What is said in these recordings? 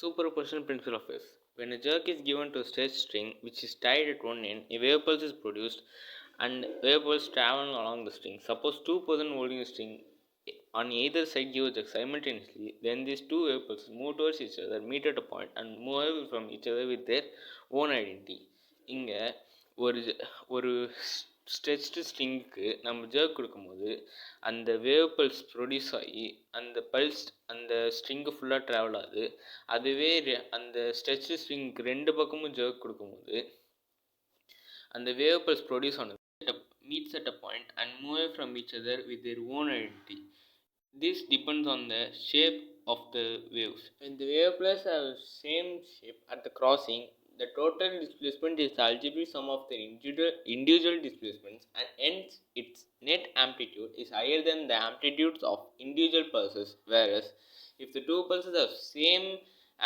Superposition principle of waves. When a jerk is given to a stretched string which is tied at one end, a wave pulse is produced and wave pulse traveling along the string. Suppose two persons holding a string on either side give a jerk simultaneously, then these two wave pulses move towards each other, meet at a point, and move away from each other with their own identity. இங்கே ஒரு ஒரு stretched ஸ்ட்ரிங்க்கு நம்ம jerk கொடுக்கும்போது அந்த wave pulse produce ஆகி அந்த pulse அந்த string ஃபுல்லாக ட்ராவல் ஆகுது. அதுவே அந்த ஸ்ட்ரெச்டு ஸ்ட்ரிங்க்கு ரெண்டு பக்கமும் ஜர்க் கொடுக்கும்போது அந்த வேவ் பல்ஸ் ப்ரொடியூஸ் ஆனது meets at a point and move away from each other with their own identity. This depends on the shape of the waves. When the wave pulses have same shape at the crossing, the total displacement is the algebraic sum of their individual displacements, and hence its net amplitude is higher than the amplitudes of individual pulses. Whereas if the two pulses have same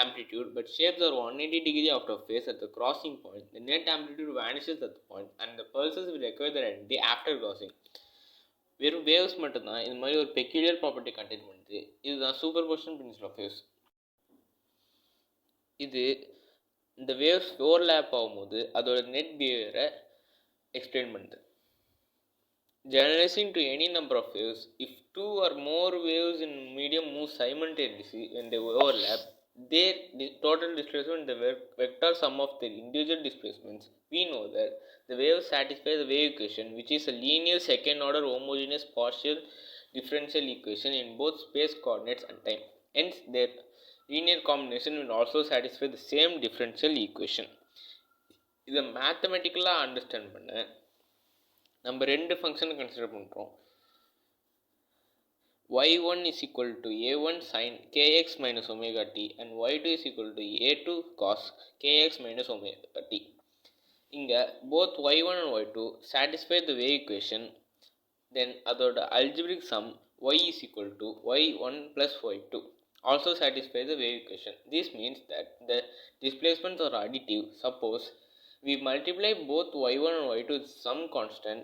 amplitude but shapes are 180 degree out of phase at the crossing point, the net amplitude vanishes at the point and the pulses will acquire their identity after crossing. வெறும் waves மட்டும்தான் இது மாதிரி ஒரு peculiar property contain பண்ணுது. இதுதான் superposition principal of waves. இது இந்த waves overlap ஆகும்போது அதோட நெட் பிஹேவியரை எக்ஸ்பிளைன் பண்ணுது. Generalizing to any number of waves, if two or more waves in medium move simultaneously when they overlap, their total displacement the vector sum of their individual displacements. We know that the waves satisfy the wave equation, which is a linear second order homogeneous partial differential equation in both space coordinates and time. Hence their linear combination will also satisfy the same differential equation. இதை மேத்தமெட்டிக்கலாக understand பண்ண நம்ம ரெண்டு ஃபங்க்ஷனை consider பண்ணுறோம். y1 is equal to a1 sin kx minus omega t and y2 is equal to a2 cos kx minus omega t. இங்கே both y1 and y2 satisfy the wave equation, then அதோட algebraic sum y is equal to y1 plus y2 also satisfy the wave equation. This means that the displacements are additive. Suppose we multiply both y1 and y2 with some constant,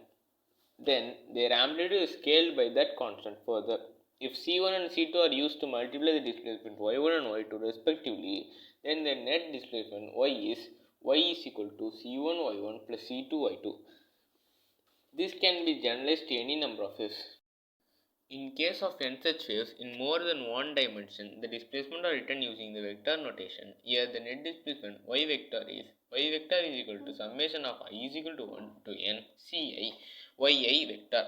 then their amplitude is scaled by that constant further. If c1 and c2 are used to multiply the displacement y1 and y2 respectively, then the net displacement y is equal to c1 y1 plus c2 y2. This can be generalized to any number of waves. In case of n such waves in more than one dimension, the displacement are written using the vector notation. Here the net displacement y vector is equal to summation of I is equal to 1 to n ci yi vector.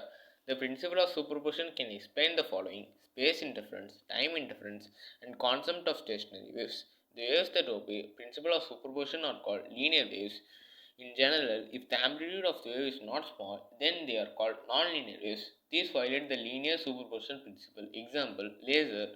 The principle of superposition can explain the following: space interference, time interference, and concept of stationary waves. The waves that obey principle of superposition are called linear waves. In general, if the amplitude of the wave is not small, then they are called non-linear waves. These violate the linear superposition principle. Example: laser